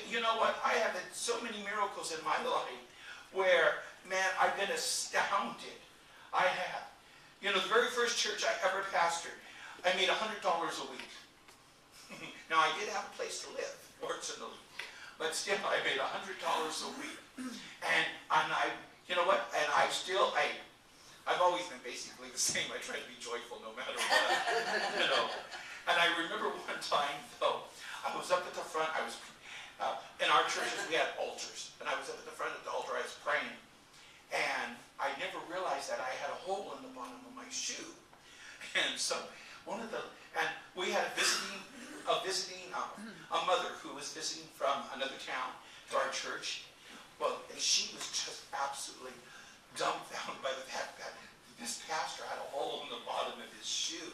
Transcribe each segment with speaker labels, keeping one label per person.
Speaker 1: you know what? I have had so many miracles in my life where, man, I've been astounded. I have. You know, the very first church I ever pastored, I made $100 a week. Now, I did have a place to live, fortunately. But still, I made $100 a week. And I, you know what? And I've always been basically the same. I try to be joyful no matter what, you know. And I remember one time, though, I was up at the front. I was, in our churches, we had altars. And I was up at the front of the altar. I was praying. And I never realized that I had a hole in the bottom of my shoe. And so, and we had a mother who was visiting from another town to our church. Well, and she was just absolutely dumbfounded by the fact that this pastor had a hole in the bottom of his shoe.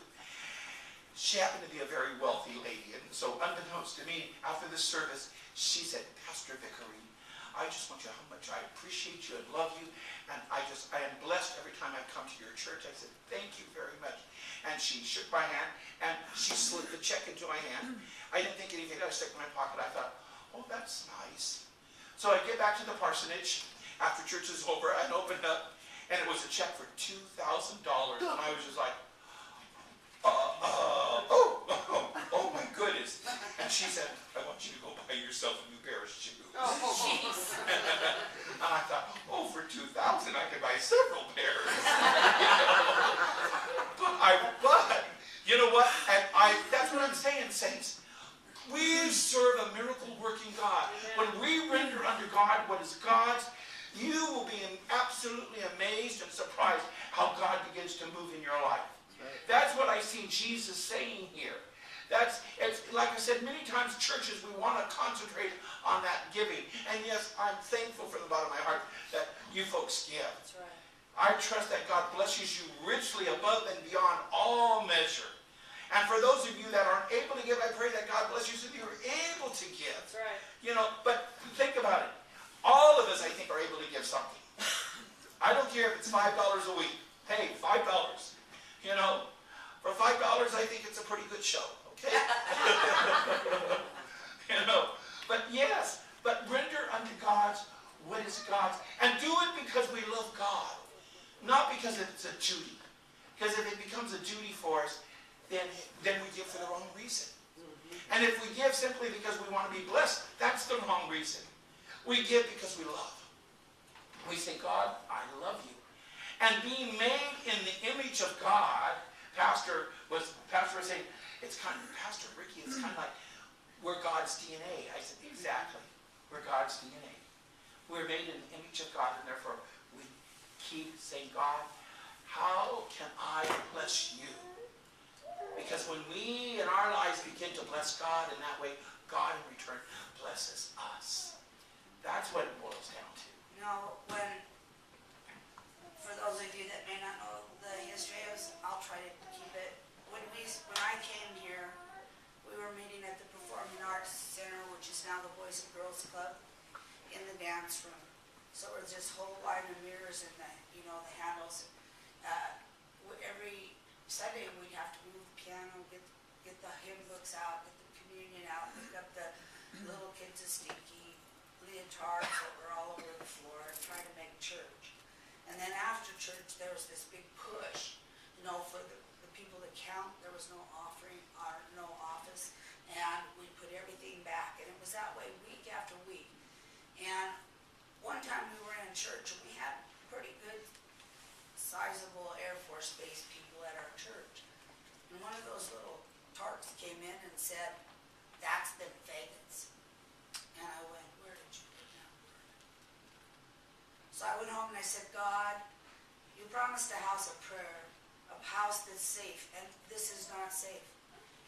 Speaker 1: She happened to be a very wealthy lady, and so unbeknownst to me, after the service, she said, "Pastor Vickery, I just want you to know how much I appreciate you and love you, and I am blessed every time I come to your church." I said, "Thank you very much." And she shook my hand, and she slid the check into my hand. I didn't think anything. I stuck it in my pocket. I thought, "Oh, that's nice." So I get back to the parsonage after church is over and opened up, and it was a check for $2,000. And I was just like, oh my goodness. And she said, "I want you to go buy yourself a new pair of shoes."
Speaker 2: Oh, jeez.
Speaker 1: And I thought, for $2,000 I could buy several pairs. But you know what? And that's what I'm saying, saints. We serve a miracle-working God. When we render unto God what is God's, you will be absolutely amazed and surprised how God begins to move in your life. That's what I see Jesus saying here. It's like I said, many times churches, we want to concentrate on that giving. And yes, I'm thankful from the bottom of my heart that you folks give.
Speaker 2: That's right.
Speaker 1: I trust that God blesses you richly above and beyond all measure. And for those of you that aren't able to give, I pray that God bless you so that you're able to give.
Speaker 2: That's right.
Speaker 1: You know, but think about it. All of us, I think, are able to give something. I don't care if it's $5 a week. Hey, $5. You know, for $5, I think it's a pretty good show. Okay? You know, but yes, but render unto God's what is God's. And do it because we love God. Not because it's a duty. Because if it becomes a duty for us, then we give for the wrong reason. And if we give simply because we want to be blessed, that's the wrong reason. We give because we love. We say, "God, I love you." And being made in the image of God, Pastor was saying, it's kind of, Pastor Ricky, it's kind of like we're God's DNA. I said, exactly. We're God's DNA. We're made in the image of God, and therefore we keep saying, "God, how can I bless you?" Because when we in our lives begin to bless God in that way, God in return blesses us. That's what it boils down to.
Speaker 3: You know, for those of you that may not know the history of us, I'll try to keep it. When I came here, we were meeting at the Performing Arts Center, which is now the Boys and Girls Club, in the dance room. So it was this whole line of mirrors and the handles. Every Sunday we'd have to move the piano, get the hymn books out, get the communion out, pick up the little kids' stinky leotards that were all over the floor, and try to make church. And then after church, there was this big push, for the people to count. There was no offering or no office, and we put everything back. And it was that way week after week. And one time we were in church, and we had pretty good, sizable Air Force Base people at our church. And one of those little tarts came in and said, "That's them faggots." And I went, "Where did you put that word?" So I went home and I said, "God, you promised a house of prayer, a house that's safe, and this is not safe.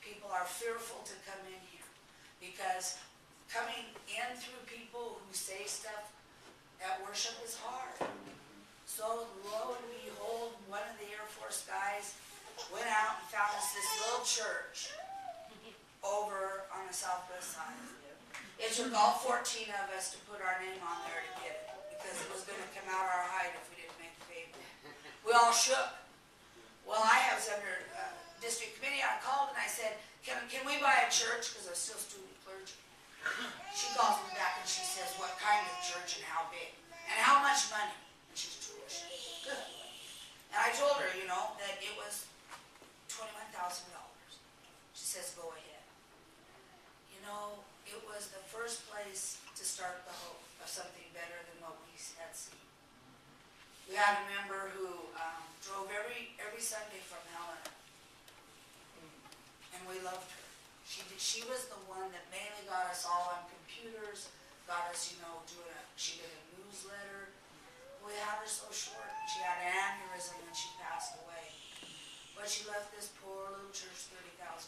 Speaker 3: People are fearful to come in here because coming in through people who say stuff at worship is hard." So lo and behold, one of the Air Force guys went out and found us this little church over on the southwest side. It took all 14 of us to put our name on there to get it, because it was going to come out our height if we didn't make the payment. We all shook. Well, I was under district committee. I called and I said, can we buy a church? Because I was still student clergy. She calls me back and she says, what kind of church and how big? And how much money? And she's Jewish. Good. And I told her, you know, that it was $21,000. She says, go ahead. You know, it was the first place to start the hope of something better than what we had seen. We had a member who drove every Sunday from Helena, and we loved her. She was the one that mainly got us all on computers, got us, you know, she did a newsletter. We had her so short. She had an aneurysm when she passed away. But she left this poor little church $30,000.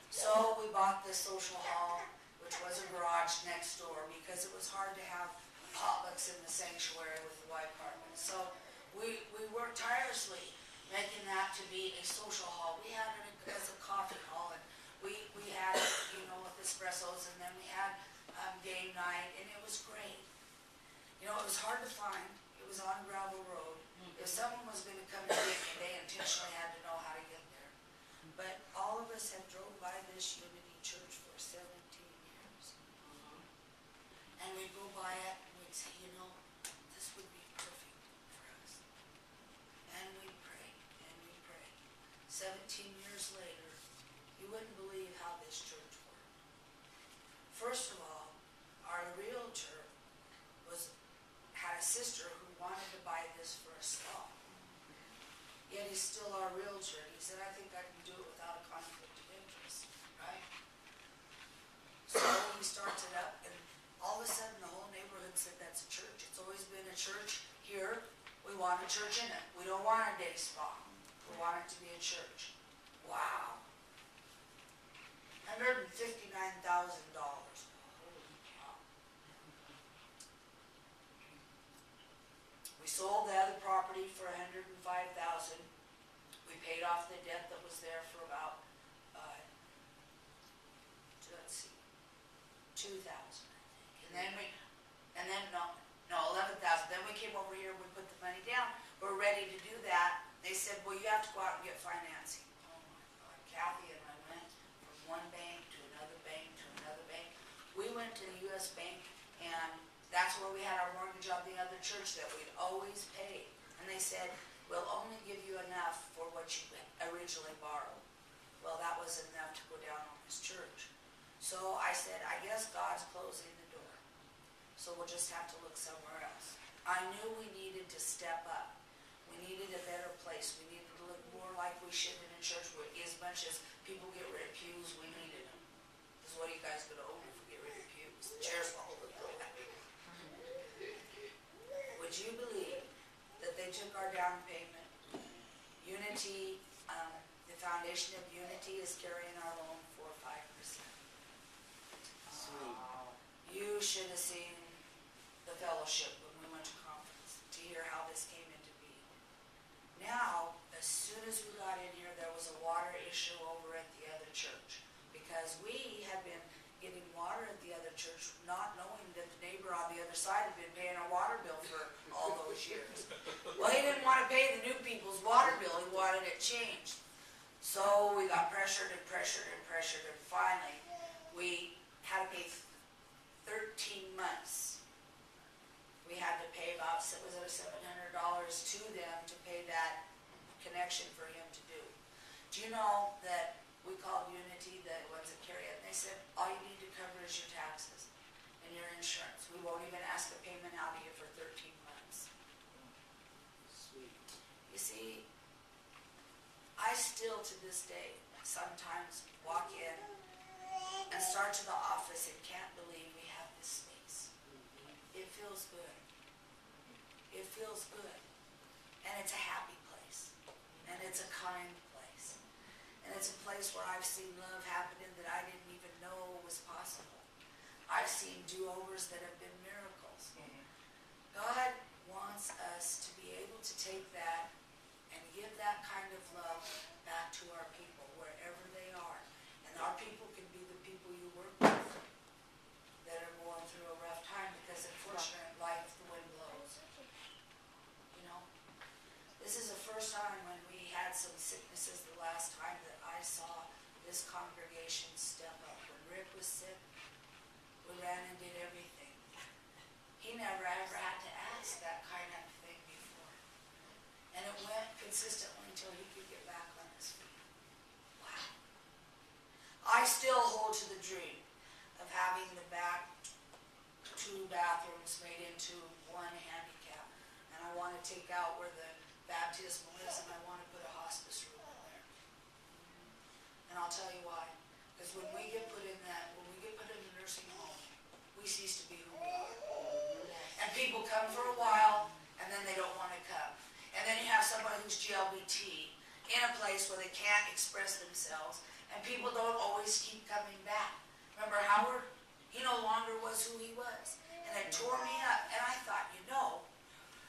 Speaker 3: So we bought this social hall, which was a garage next door, because it was hard to have potlucks in the sanctuary with the Y apartment. So we worked tirelessly making that to be a social hall. We had it as a coffee hall, and we had, you know, with espressos, and then we had game night, and it was great. You know, it was hard to find. It was on gravel road. If someone was going to come to get me, they intentionally had to know how to get there. But all of us have drove by this Unity Church for 17 years. And we'd go by it and we'd say, you know, this would be perfect for us. And we'd pray, and we'd pray. 17 years later, you wouldn't believe how this church worked. First of all, our realtor had a sister who wanted to buy this for a stall. Yet he's still our realtor. And he said, I think I can do it without a conflict of interest, right? So he starts it up, and all of a sudden the whole neighborhood said, that's a church. It's always been a church here. We want a church in it. We don't want a day spa. We want it to be a church. Wow. $159,000. We sold the other property for $105,000. We paid off the debt that was there for about, let's see, $2,000, I think. And then no, $11,000. Then we came over here, we put the money down. We're ready to do that. They said, well, you have to go out and get financing. Oh my God, Kathy and I went from one bank to another bank to another bank. We went to the U.S. Bank, and that's where we had our mortgage on the other church that we'd always paid. And they said, we'll only give you enough for what you originally borrowed. Well, that was enough to go down on this church. So I said, I guess God's closing the door. So we'll just have to look somewhere else. I knew we needed to step up. We needed a better place. We needed to look more like we should in a church where as much as people get rid of pews, we needed them. Because what are you guys going to own if we get rid of pews? The chairs won't look like that. Would you believe that they took our down payment? Unity, the foundation of Unity is carrying our loan for 5%. You should have seen the fellowship when we went to conference to hear how this came into being. Now, as soon as we got in here, there was a water issue over at the other church because we had been getting water at the other church, not knowing that the neighbor on the other side had been paying our water bill for all those years. Well, he didn't want to pay the new people's water bill. He wanted it changed. So we got pressured and pressured and pressured, and finally we had to pay 13 months. We had to pay about, was it $700 to them to pay that connection for him to do. Do you know that we called Unity, the ones that carry it, and they said, all you need to cover is your taxes and your insurance. We won't even ask a payment out of you for 13 months.
Speaker 1: Sweet.
Speaker 3: You see, I still to this day sometimes walk in and start to the office and can't believe we have this space. It feels good. It feels good. And it's a happy place. And it's a kind place. And it's a place where I've seen love happening that I didn't even know was possible. I've seen do-overs that have been miracles. God wants us to be able to take that and give that kind of love back to our people wherever they are. And our people can be the people you work with that are going through a rough time because unfortunately in life the wind blows. You know? This is the first time when we had some sicknesses the last time that I saw this congregation step up. When Rick was sick, we ran and did everything. He never ever had to ask that kind of thing before. And it went consistently until he could get back on his feet. Wow. I still hold to the dream of having the back 2 bathrooms made into 1 handicap. And I want to take out where the baptismal is, and I want to put a hospice room in there. And I'll tell you why. Because when we get put in a nursing home, we cease to be who we are. And people come for a while, and then they don't want to come. And then you have somebody who's GLBT in a place where they can't express themselves, and people don't always keep coming back. Remember Howard? He no longer was who he was. And it tore me up. And I thought,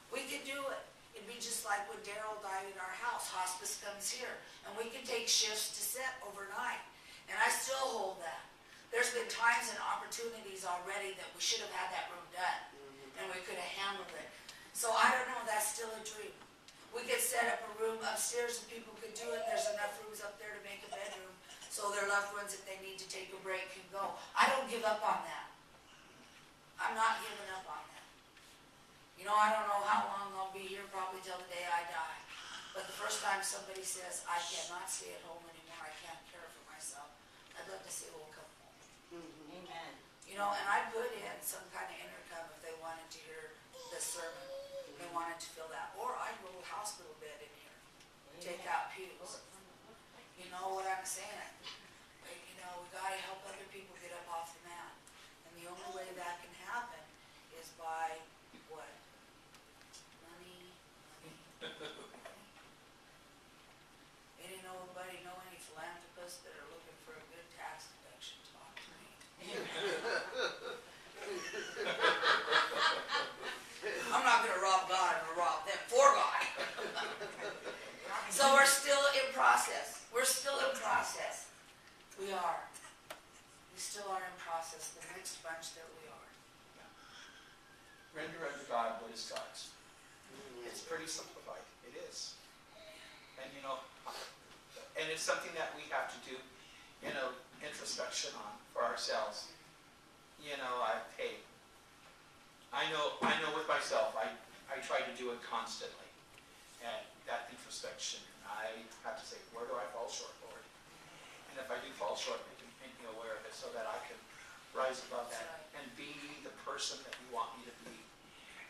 Speaker 3: we could do it. It'd be just like when Daryl died at our house. Hospice comes here. And we could take shifts to set overnight. And I still hold that. There's been times and opportunities already that we should have had that room done. And we could have handled it. So I don't know, that's still a dream. We could set up a room upstairs and people could do it. There's enough rooms up there to make a bedroom. So their loved ones, if they need to take a break, can go. I don't give up on that. I'm not giving up on that. I don't know how long I'll be here, probably till the day I die. But the first time somebody says, I cannot stay at home anymore, I can't care for myself, I'd love to see who will come home.
Speaker 2: Amen.
Speaker 3: And I put in some kind of intercom if they wanted to hear the sermon. They wanted to feel that. Or I'd roll a hospital bed in here. Take out pews. You know what I'm saying? But, we got to help other people get up off the mat. And the only way that can happen is by what? Money. Anybody know any philanthropists that are looking for a good tax deduction? Talk to me. I'm not going to rob God, I'm going to rob them for God. So we're still in process. We're still in process. We are. We still are in process, the mixed bunch that we are.
Speaker 1: Render unto God what is God's. It's pretty simplified. It is. And and it's something that we have to do, introspection on for ourselves. I know with myself, I try to do it constantly. And that introspection, I have to say, where do I fall short, Lord? And if I do fall short, make me aware of it so that I can rise above that and be the person that you want me to be.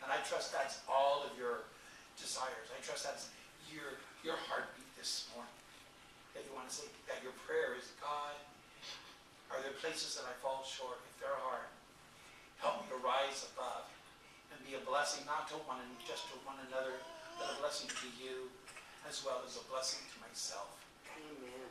Speaker 1: And I trust that's all of your desires. I trust that's your heartbeat this morning. That you want to say, that your prayer is, God, are there places that I fall short? If there are, help me to rise above and be a blessing, not to just to one another, but a blessing to you, as well as a blessing to myself.
Speaker 2: Amen.